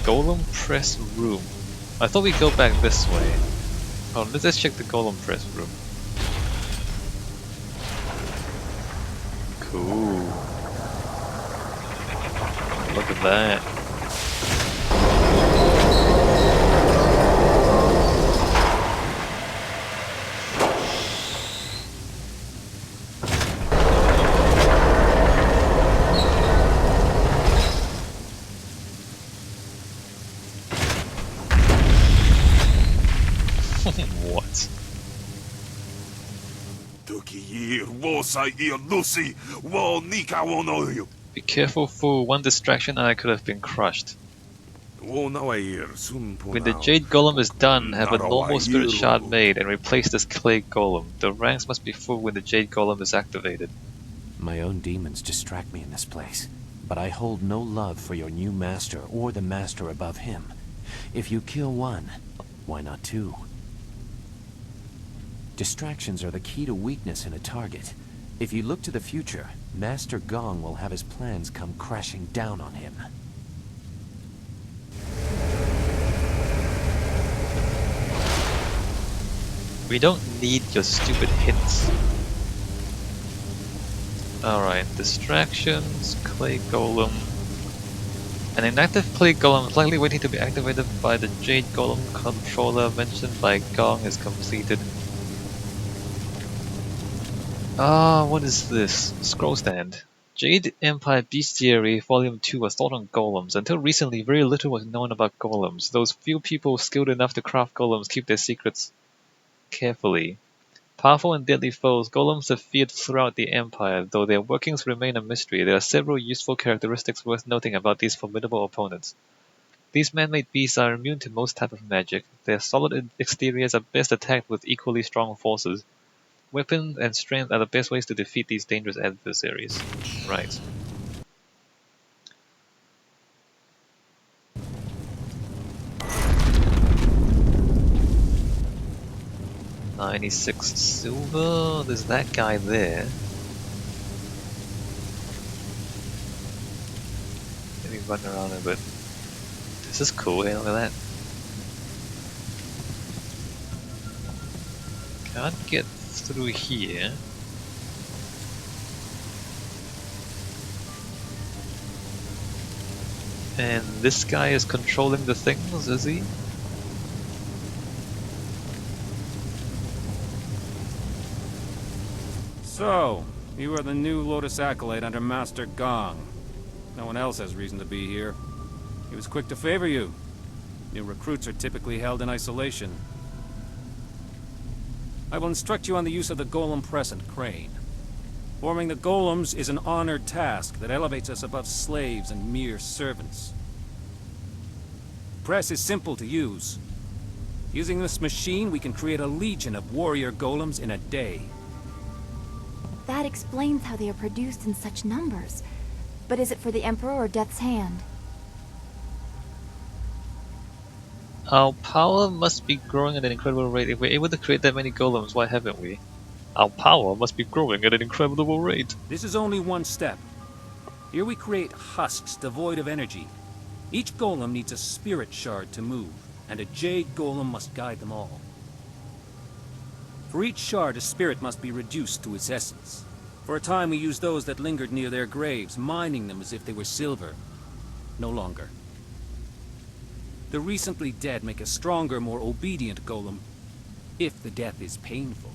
Golem press room. I thought we'd go back this way. Oh, let's check the Golem press room. Cool. Look at that. What? Be careful, fool. One distraction and I could have been crushed. When the Jade Golem is done, have a normal Spirit Shard made and replace this Clay Golem. The ranks must be full when the Jade Golem is activated. My own demons distract me in this place, but I hold no love for your new master or the master above him. If you kill one, why not two? Distractions are the key to weakness in a target. If you look to the future, Master Gong will have his plans come crashing down on him. We don't need your stupid hints. Alright, distractions, Clay Golem. An inactive Clay Golem is likely waiting to be activated by the Jade Golem controller mentioned by Gong is completed. What is this? Scroll stand. Jade Empire Bestiary Volume 2 was thought on golems. Until recently, very little was known about golems. Those few people skilled enough to craft golems keep their secrets carefully. Powerful and deadly foes, golems are feared throughout the Empire, though their workings remain a mystery. There are several useful characteristics worth noting about these formidable opponents. These man-made beasts are immune to most types of magic. Their solid exteriors are best attacked with equally strong forces. Weapons and strength are the best ways to defeat these dangerous adversaries. Right. $96 silver. There's that guy there. Let me run around a bit. This is cool. Hey, look at that. Can't get through here. And this guy is controlling the things, is he? So, you are the new Lotus Acolyte under Master Gong. No one else has reason to be here. He was quick to favor you. New recruits are typically held in isolation. I will instruct you on the use of the Golem Press and Crane. Forming the Golems is an honored task that elevates us above slaves and mere servants. Press is simple to use. Using this machine, we can create a legion of warrior Golems in a day. That explains how they are produced in such numbers. But is it for the Emperor or Death's Hand? Our power must be growing at an incredible rate. If we're able to create that many golems, why haven't we? Our power must be growing at an incredible rate. This is only one step. Here we create husks devoid of energy. Each golem needs a spirit shard to move, and a Jade Golem must guide them all. For each shard, a spirit must be reduced to its essence. For a time we used those that lingered near their graves, mining them as if they were silver. No longer. The recently dead make a stronger, more obedient golem, if the death is painful.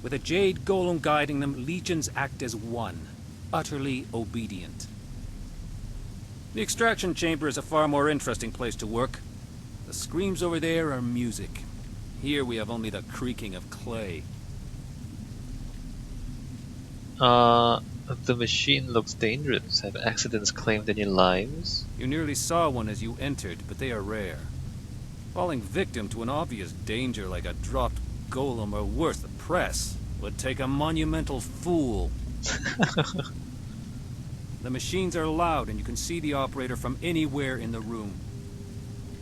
With a Jade Golem guiding them, legions act as one, utterly obedient. The extraction chamber is a far more interesting place to work. The screams over there are music. Here we have only the creaking of clay. The machine looks dangerous. Have accidents claimed any lives? You nearly saw one as you entered, but they are rare. Falling victim to an obvious danger like a dropped golem or worse, the press, would take a monumental fool. The machines are loud and you can see the operator from anywhere in the room.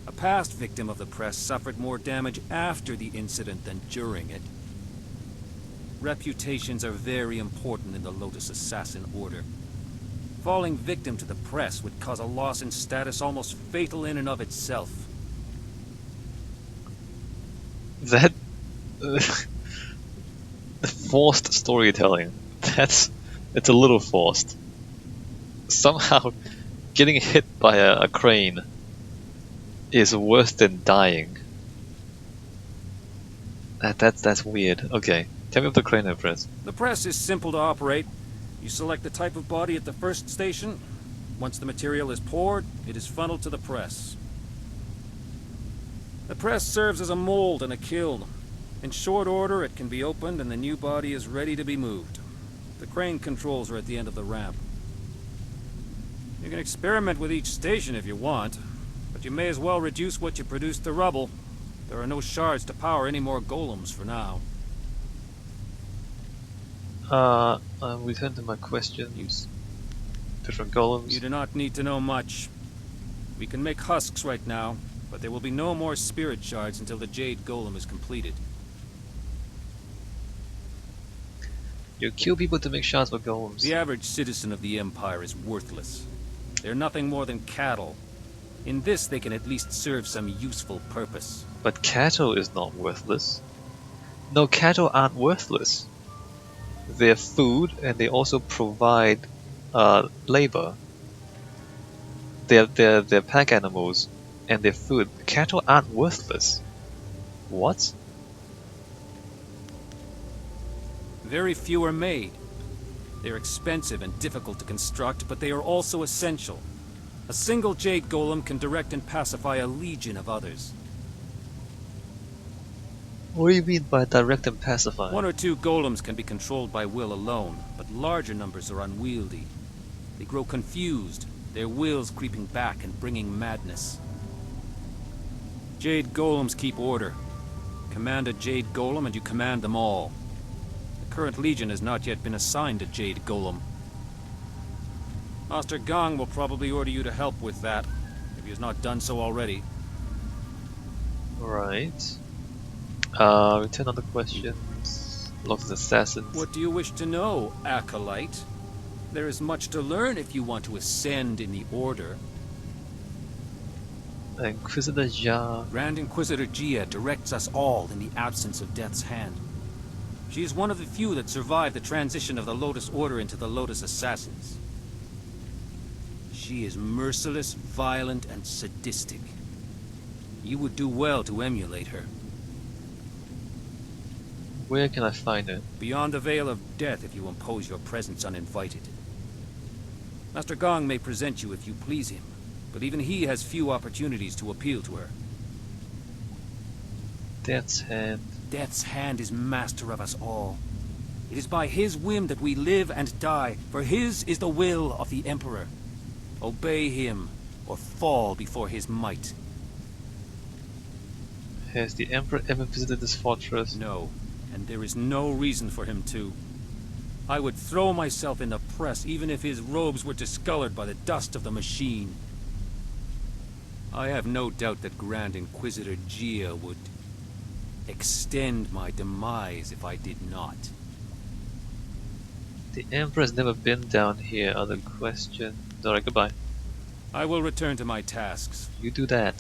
A past victim of the press suffered more damage after the incident than during it. Reputations are very important in the Lotus Assassin Order. Falling victim to the press would cause a loss in status almost fatal in and of itself. That forced storytelling. It's a little forced. Somehow, getting hit by a crane is worse than dying. That's weird. Okay, tell me of the crane press. The press is simple to operate. You select the type of body at the first station. Once the material is poured, it is funneled to the press. The press serves as a mold and a kiln. In short order, it can be opened and the new body is ready to be moved. The crane controls are at the end of the ramp. You can experiment with each station if you want, but you may as well reduce what you produce to rubble. There are no shards to power any more golems for now. I'll return to my questions. Different golems. You do not need to know much. We can make husks right now, but there will be no more spirit shards until the Jade Golem is completed. You kill people to make shards for golems. The average citizen of the Empire is worthless. They're nothing more than cattle. In this, they can at least serve some useful purpose. But cattle is not worthless. No, cattle aren't worthless. They're food, and they also provide labor. They're pack animals, and they're food. Cattle aren't worthless. What? Very few are made. They're expensive and difficult to construct, but they are also essential. A single Jade Golem can direct and pacify a legion of others. What do you mean by direct and pacify? One or two golems can be controlled by will alone, but larger numbers are unwieldy. They grow confused, their wills creeping back and bringing madness. Jade Golems keep order. Command a Jade Golem and you command them all. The current legion has not yet been assigned a Jade Golem. Master Gang will probably order you to help with that, if he has not done so already. Right. Return on the questions. Lots of assassins. What do you wish to know, Acolyte? There is much to learn if you want to ascend in the Order. Inquisitor Jia. Grand Inquisitor Jia directs us all in the absence of Death's Hand. She is one of the few that survived the transition of the Lotus Order into the Lotus Assassins. She is merciless, violent, and sadistic. You would do well to emulate her. Where can I find it? Beyond the Veil of Death if you impose your presence uninvited. Master Gang may present you if you please him, but even he has few opportunities to appeal to her. Death's Hand. Death's Hand is master of us all. It is by his whim that we live and die, for his is the will of the Emperor. Obey him, or fall before his might. Has the Emperor ever visited this fortress? No, and there is no reason for him to. I would throw myself in the press even if his robes were discolored by the dust of the machine. I have no doubt that Grand Inquisitor Jia would extend my demise if I did not. The Emperor has never been down here. Other question. Alright, goodbye. I will return to my tasks. You do that.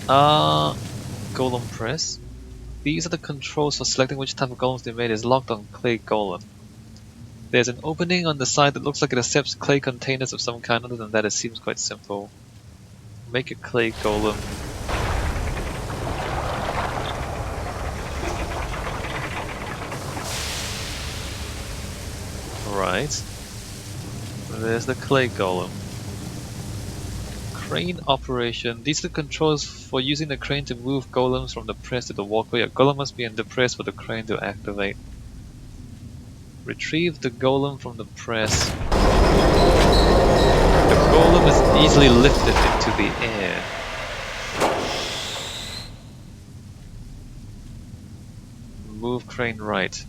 Golem press. These are the controls for selecting which type of golems they made. Is locked on clay golem. There's an opening on the side that looks like it accepts clay containers of some kind. Other than that, it seems quite simple. Make a clay golem. Right. There's the clay golem. Crane operation. These are the controls for using the crane to move golems from the press to the walkway. A golem must be in the press for the crane to activate. Retrieve the golem from the press. The golem is easily lifted into the air. Move crane right.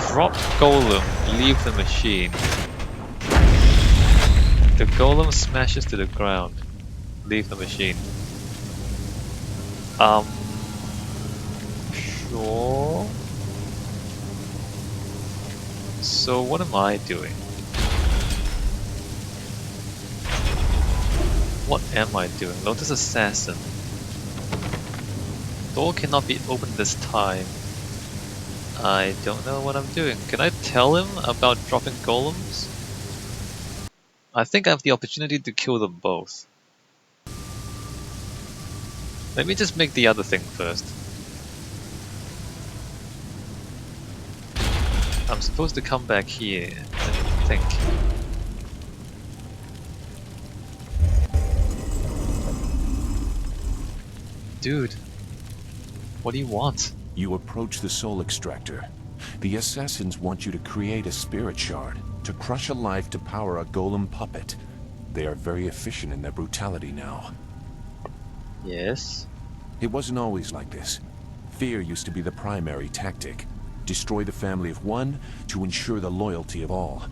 Drop golem, leave the machine. The golem smashes to the ground. Leave the machine. Um, sure. So what am I doing? What am I doing? Lotus Assassin. Door cannot be opened this time. I don't know what I'm doing. Can I tell him about dropping golems? I think I have the opportunity to kill them both. Let me just make the other thing first. I'm supposed to come back here, I think. Dude, what do you want? You approach the soul extractor. The assassins want you to create a spirit shard, to crush a life to power a golem puppet. They are very efficient in their brutality now. Yes? It wasn't always like this. Fear used to be the primary tactic. Destroy the family of one to ensure the loyalty of all.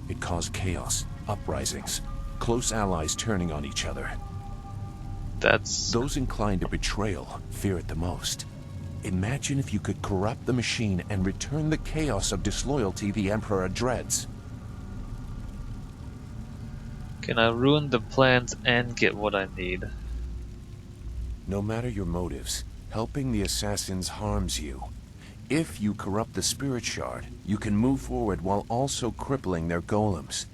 It caused chaos, uprisings, close allies turning on each other. That's... Those inclined to betrayal fear it the most. Imagine if you could corrupt the machine and return the chaos of disloyalty the Emperor dreads. Can I ruin the plans and get what I need? No matter your motives, helping the assassins harms you. If you corrupt the spirit shard, you can move forward while also crippling their golems.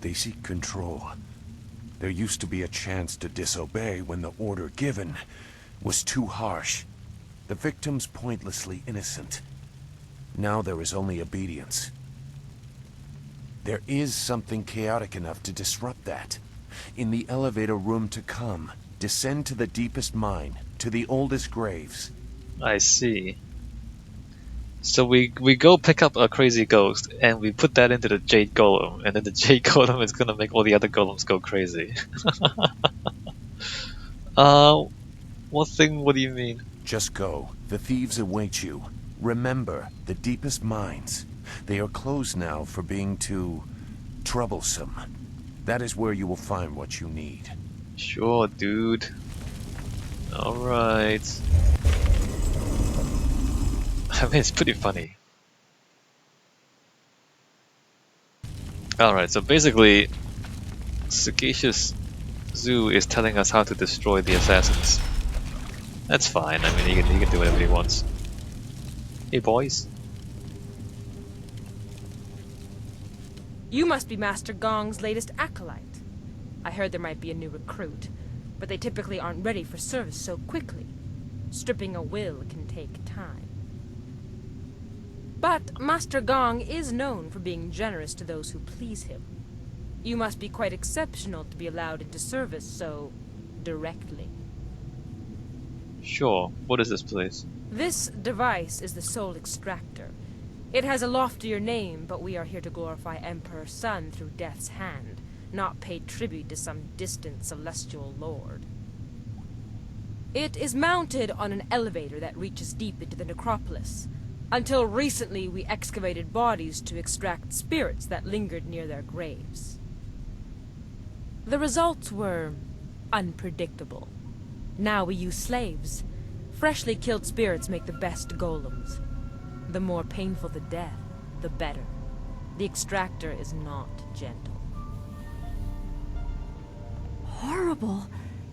They seek control. There used to be a chance to disobey when the order given was too harsh. The victims pointlessly innocent. Now there is only obedience. There is something chaotic enough to disrupt that. In the elevator room to come, descend to the deepest mine, to the oldest graves. I see. So we go pick up a crazy ghost and we put that into the Jade Golem, and then the Jade Golem is gonna make all the other golems go crazy. uh, what thing? What do you mean? Just go. The thieves await you. Remember, the deepest mines. They are closed now for being too troublesome. That is where you will find what you need. Sure, dude. Alright. I mean, it's pretty funny. Alright, so basically, Sagacious Zoo is telling us how to destroy the assassins. That's fine, I mean, he can do whatever he wants. Hey boys. You must be Master Gong's latest acolyte. I heard there might be a new recruit, but they typically aren't ready for service so quickly. Stripping a will can take time. But Master Gong is known for being generous to those who please him. You must be quite exceptional to be allowed into service so directly. Sure, what is this place? This device is the Soul Extractor. It has a loftier name, but we are here to glorify Emperor Sun through Death's hand, not pay tribute to some distant celestial lord. It is mounted on an elevator that reaches deep into the necropolis. Until recently, we excavated bodies to extract spirits that lingered near their graves. The results were unpredictable. Now we use slaves. Freshly killed spirits make the best golems. The more painful the death, the better. The extractor is not gentle. Horrible.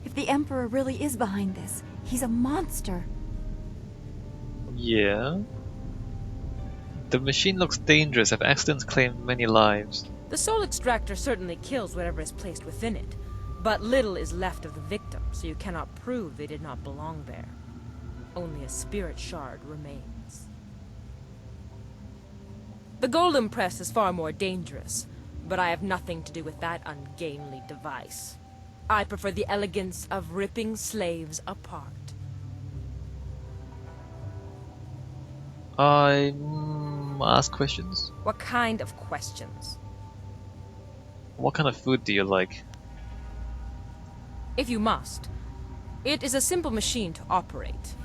If the Emperor really is behind this, he's a monster. Yeah? The machine looks dangerous. I've accidentally claimed many lives. The soul extractor certainly kills whatever is placed within it, but little is left of the victim, so you cannot prove they did not belong there. Only a spirit shard remains. The golem press is far more dangerous, but I have nothing to do with that ungainly device. I prefer the elegance of ripping slaves apart. I ask questions. What kind of questions? What kind of food do you like? If you must. It is a simple machine to operate.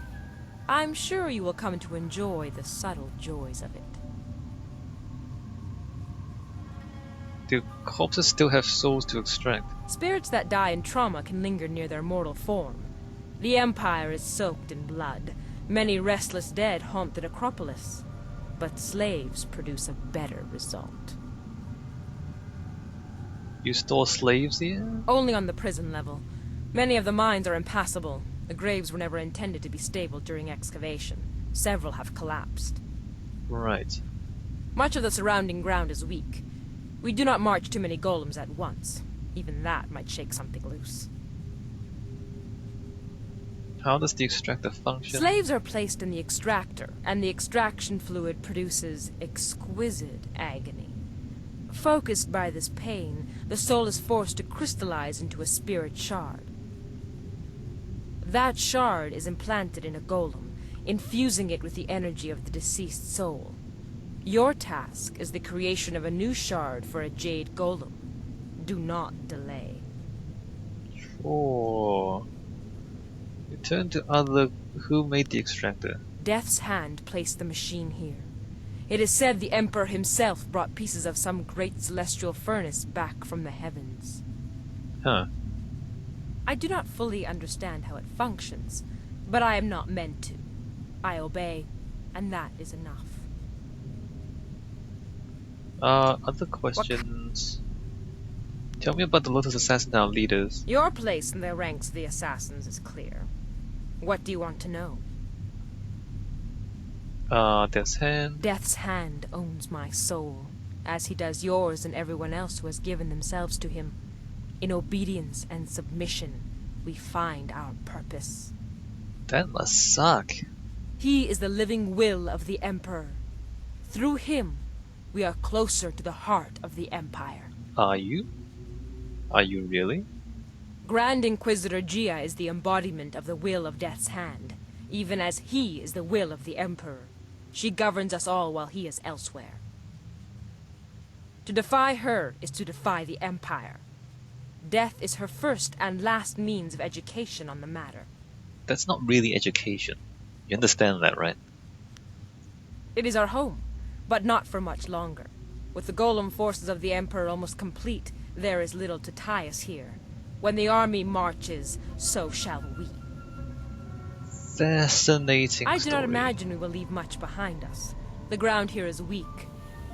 I'm sure you will come to enjoy the subtle joys of it. Do corpses still have souls to extract? Spirits that die in trauma can linger near their mortal form. The Empire is soaked in blood. Many restless dead haunt the necropolis. But slaves produce a better result. You store slaves here? Only on the prison level. Many of the mines are impassable. The graves were never intended to be stable during excavation. Several have collapsed. Right. Much of the surrounding ground is weak. We do not march too many golems at once. Even that might shake something loose. How does the extractor function? Slaves are placed in the extractor, and the extraction fluid produces exquisite agony. Focused by this pain, the soul is forced to crystallize into a spirit shard. That shard is implanted in a golem, infusing it with the energy of the deceased soul. Your task is the creation of a new shard for a Jade Golem. Do not delay. Sure. Return to other... Who made the extractor? Death's hand placed the machine here. It is said the Emperor himself brought pieces of some great celestial furnace back from the heavens. Huh. I do not fully understand how it functions, but I am not meant to. I obey, and that is enough. Other questions? Tell me about the Lotus Assassin, our leaders. Your place in the ranks of the assassins is clear. What do you want to know? Death's Hand. Death's hand owns my soul, as he does yours and everyone else who has given themselves to him. In obedience and submission, we find our purpose. That must suck. He is the living will of the Emperor. Through him, we are closer to the heart of the Empire. Are you? Are you really? Grand Inquisitor Gia is the embodiment of the will of Death's hand, even as he is the will of the Emperor. She governs us all while he is elsewhere. To defy her is to defy the Empire. Death is her first and last means of education on the matter. That's not really education. You understand that, right? It is our home, but not for much longer. With the golem forces of the Emperor almost complete, there is little to tie us here. When the army marches, so shall we. Fascinating I do not story. imagine we will leave much behind us. The ground here is weak.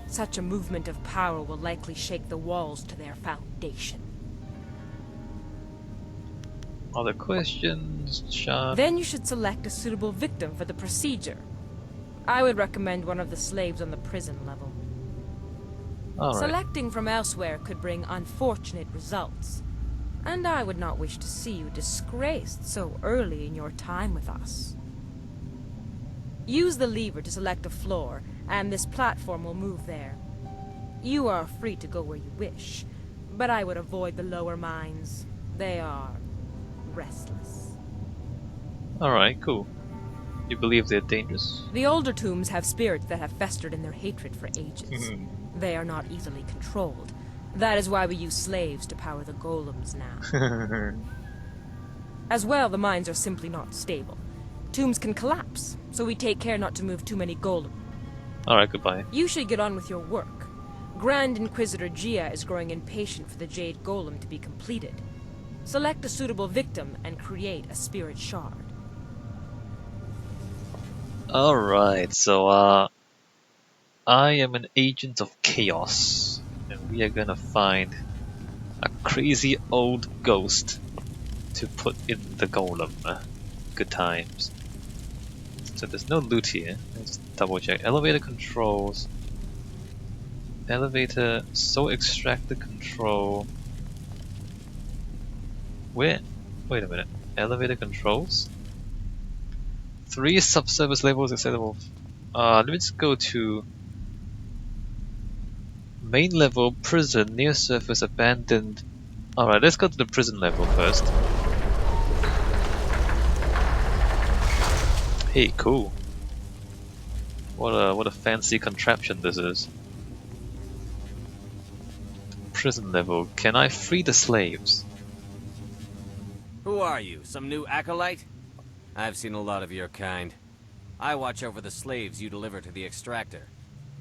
Such a movement of power will likely shake the walls to their foundation. Other questions, Sean? Then you should select a suitable victim for the procedure. I would recommend one of the slaves on the prison level. Alright. Selecting from elsewhere could bring unfortunate results. And I would not wish to see you disgraced so early in your time with us. Use the lever to select a floor, and this platform will move there. You are free to go where you wish, but I would avoid the lower mines. They are restless. Alright, cool. You believe they're dangerous? The older tombs have spirits that have festered in their hatred for ages. They are not easily controlled. That is why we use slaves to power the golems now. As well, the mines are simply not stable. Tombs can collapse, so we take care not to move too many golems. Alright, goodbye. You should get on with your work. Grand Inquisitor Gia is growing impatient for the Jade Golem to be completed. Select a suitable victim and create a spirit shard. Alright, so I am an agent of chaos, and we are gonna find a crazy old ghost to put in the golem. Good times. So there's no loot here. Let's double check. Elevator controls. Elevator, soul extractor control. Where? Wait a minute. Elevator controls? 3 subsurface levels acceptable. Let me just go to main level, prison, near surface, abandoned. Alright, let's go to the prison level first. Hey, cool. What a fancy contraption this is. Prison level. Can I free the slaves? Who are you? Some new acolyte? I've seen a lot of your kind. I watch over the slaves you deliver to the extractor.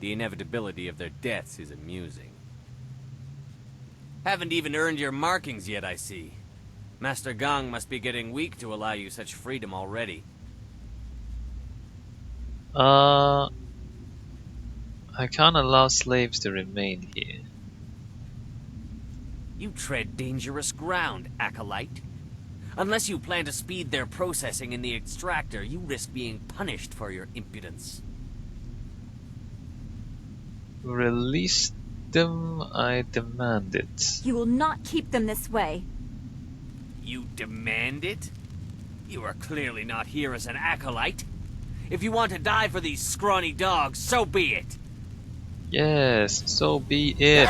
The inevitability of their deaths is amusing. Haven't even earned your markings yet, I see. Master Gang must be getting weak to allow you such freedom already. I can't allow slaves to remain here. You tread dangerous ground, Acolyte. Unless you plan to speed their processing in the extractor, you risk being punished for your impudence. Release them, I demand it. You will not keep them this way. You demand it? You are clearly not here as an acolyte. If you want to die for these scrawny dogs, so be it. Yes, so be it.